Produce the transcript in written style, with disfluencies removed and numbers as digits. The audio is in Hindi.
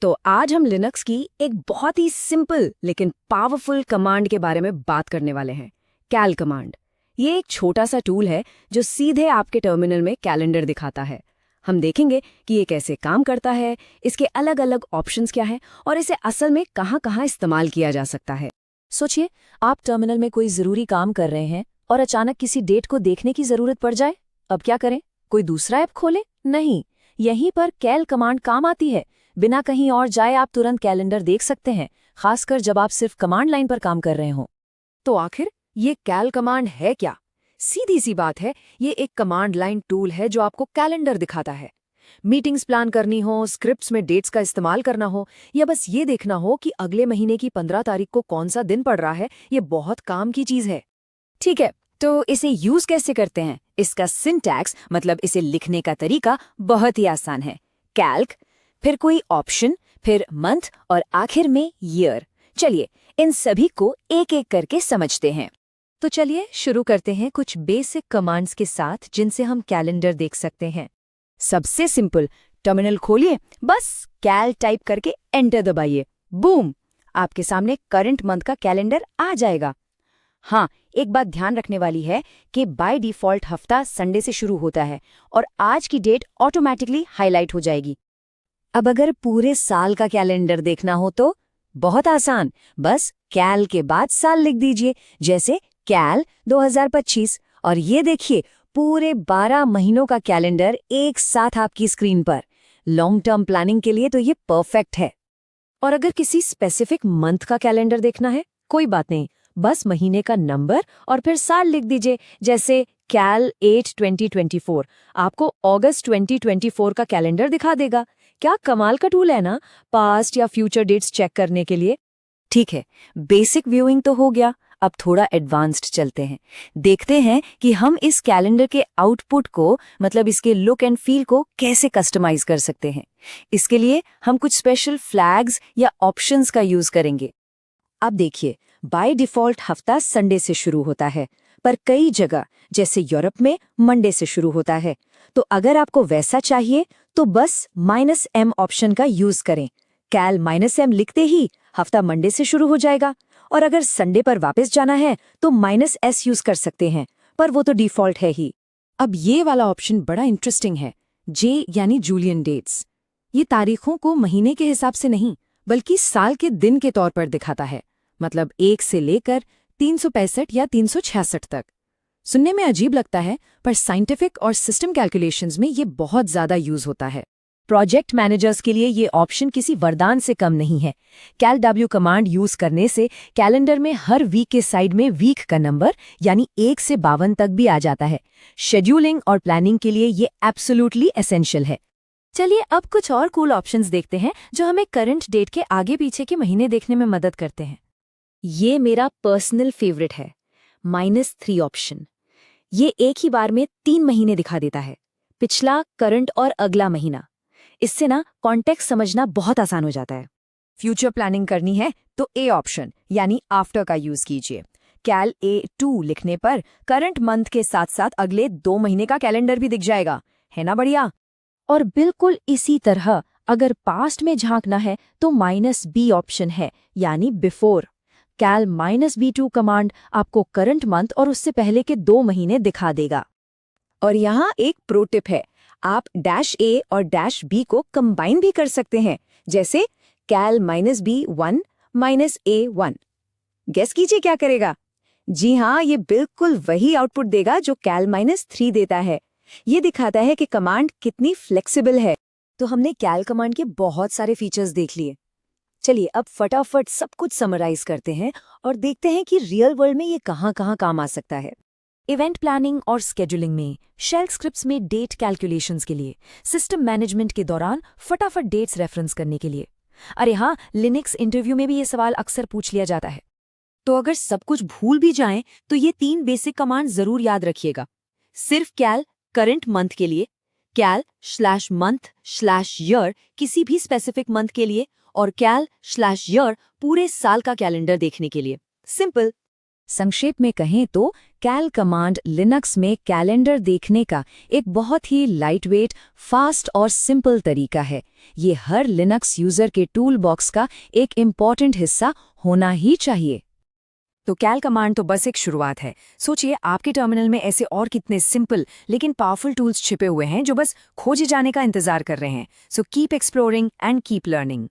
तो आज हम लिनक्स की एक बहुत ही सिंपल लेकिन पावरफुल कमांड के बारे में बात करने वाले हैं, कैल कमांड। ये एक छोटा सा टूल है जो सीधे आपके टर्मिनल में कैलेंडर दिखाता है। हम देखेंगे कि ये कैसे काम करता है, इसके अलग अलग ऑप्शंस क्या हैं और इसे असल में कहाँ-कहाँ इस्तेमाल किया जा सकता है। सोचिए, आप टर्मिनल में कोई जरूरी काम कर रहे हैं और अचानक किसी डेट को देखने की जरूरत पड़ जाए। अब क्या करें? कोई दूसरा ऐप खोलें? नहीं, यहीं पर कैल कमांड काम आती है। बिना कहीं और जाए आप तुरंत कैलेंडर देख सकते हैं, खासकर जब आप सिर्फ कमांड लाइन पर काम कर रहे हों। तो आखिर ये कैल कमांड है क्या? सीधी सी बात है, ये एक कमांड लाइन टूल है जो आपको कैलेंडर दिखाता है। मीटिंग्स प्लान करनी हो, स्क्रिप्ट्स में डेट्स का इस्तेमाल करना हो या बस ये देखना हो कि अगले महीने की 15 तारीख को कौन सा दिन पड़ रहा है, ये बहुत काम की चीज है। ठीक है, तो इसे यूज कैसे करते हैं? इसका सिंटैक्स मतलब इसे लिखने का तरीका बहुत ही आसान है। कैल्क, फिर कोई ऑप्शन, फिर मंथ और आखिर में ईयर। चलिए इन सभी को एक एक करके समझते हैं। तो चलिए शुरू करते हैं कुछ बेसिक कमांड्स के साथ जिनसे हम कैलेंडर देख सकते हैं। सबसे सिंपल, टर्मिनल खोलिए, बस कैल टाइप करके एंटर दबाइए। बूम, आपके सामने करंट मंथ का कैलेंडर आ जाएगा। हाँ, एक बात ध्यान रखने वाली है कि बाय डिफॉल्ट हफ्ता संडे से शुरू होता है और आज की डेट ऑटोमेटिकली हाईलाइट हो जाएगी। अब अगर पूरे साल का कैलेंडर देखना हो तो बहुत आसान, बस कैल के बाद साल लिख दीजिए, जैसे कैल 2025 और ये देखिए पूरे 12 महीनों का कैलेंडर एक साथ आपकी स्क्रीन पर। लॉन्ग टर्म प्लानिंग के लिए तो ये परफेक्ट है। और अगर किसी स्पेसिफिक मंथ का कैलेंडर देखना है, कोई बात नहीं, बस महीने का नंबर और फिर साल लिख दीजिए, जैसे कैल 8 2024 आपको अगस्त 2024 का कैलेंडर दिखा देगा। क्या कमाल का टूल है ना, पास्ट या फ्यूचर डेट्स चेक करने के लिए। ठीक है, बेसिक व्यूइंग तो हो गया, अब थोड़ा एडवांस्ड चलते हैं। देखते हैं कि हम इस कैलेंडर के आउटपुट को, मतलब इसके लुक एंड फील को कैसे कस्टमाइज कर सकते हैं। इसके लिए हम कुछ स्पेशल फ्लैग्स या ऑप्शंस का यूज करेंगे। अब देखिए, बाय डिफॉल्ट हफ्ता संडे से शुरू होता है, पर कई जगह जैसे यूरोप में मंडे से शुरू होता है। तो अगर आपको वैसा चाहिए तो बस -m ऑप्शन का यूज करें। कैल -m लिखते ही हफ्ता मंडे से शुरू हो जाएगा। और अगर संडे पर वापस जाना है तो -s यूज कर सकते हैं, पर वो तो डिफॉल्ट है ही। अब ये वाला ऑप्शन बड़ा इंटरेस्टिंग है, जे यानी जूलियन डेट्स। ये तारीखों को महीने के हिसाब से नहीं बल्कि साल के दिन के तौर पर दिखाता है, मतलब 1 से लेकर 365 या 366 तक। सुनने में अजीब लगता है, पर साइंटिफिक और सिस्टम कैलकुलेशंस में ये बहुत ज्यादा यूज होता है। प्रोजेक्ट मैनेजर्स के लिए ये ऑप्शन किसी वरदान से कम नहीं है। कैल डब्ल्यू कमांड यूज करने से कैलेंडर में हर वीक के साइड में वीक का नंबर यानी 1 से 52 तक भी आ जाता है। शेड्यूलिंग और प्लानिंग के लिए ये एब्सोल्युटली एसेंशियल है। चलिए अब कुछ और कूल ऑप्शंस देखते हैं जो हमें करंट डेट के आगे पीछे के महीने देखने में मदद करते हैं। ये मेरा पर्सनल फेवरेट है, -3 ऑप्शन। ये एक ही बार में 3 महीने दिखा देता है, पिछला, करंट और अगला महीना। इससे ना कॉन्टेक्स्ट समझना बहुत आसान हो जाता है। फ्यूचर प्लानिंग करनी है तो ए ऑप्शन यानी आफ्टर का यूज कीजिए। कैल A2 लिखने पर करंट मंथ के साथ साथ अगले 2 महीने का कैलेंडर भी दिख जाएगा, है ना बढ़िया। और बिल्कुल इसी तरह अगर पास्ट में झांकना है तो -B ऑप्शन है यानी बिफोर। कैल -B2 कमांड आपको करंट मंथ और उससे पहले के 2 महीने दिखा देगा। और यहाँ एक प्रो टिप है, आप -A और -B को कंबाइन भी कर सकते हैं, जैसे कैल -B1 -A1। गेस कीजिए क्या करेगा? जी हाँ, ये बिल्कुल वही आउटपुट देगा जो कैल -3 देता है। ये दिखाता है कि कमांड कितनी फ्लेक्सिबल है। तो हमने कैल कमांड के बहुत सारे फीचर्स देख लिए। चलिए अब फटाफट सब कुछ समराइज करते हैं और देखते हैं कि रियल वर्ल्ड में ये कहाँ-कहाँ काम आ सकता है। इवेंट प्लानिंग और स्केड्यूलिंग में, शेल स्क्रिप्ट्स में डेट कैलकुलेशंस के लिए, सिस्टम मैनेजमेंट के दौरान फटाफट डेट्स रेफरेंस करने के लिए। अरे हाँ, लिनक्स इंटरव्यू में भी ये सवाल अक्सर पूछ लिया जाता है। तो अगर सब कुछ भूल भी जाएं तो ये 3 बेसिक कमांड जरूर याद रखिएगा। सिर्फ कैल करंट मंथ के लिए, कैल /month/year किसी भी स्पेसिफिक मंथ के लिए और कैल /year पूरे साल का कैलेंडर देखने के लिए। सिंपल। संक्षेप में कहें तो कैल कमांड लिनक्स में कैलेंडर देखने का एक बहुत ही लाइटवेट, फास्ट और सिंपल तरीका है। ये हर लिनक्स यूजर के टूल बॉक्स का एक इम्पॉर्टेंट हिस्सा होना ही चाहिए। तो कैल कमांड तो बस एक शुरुआत है। सोचिए आपके टर्मिनल में ऐसे और कितने सिंपल लेकिन पावरफुल टूल्स छिपे हुए हैं जो बस खोजे जाने का इंतजार कर रहे हैं। So keep exploring and keep learning.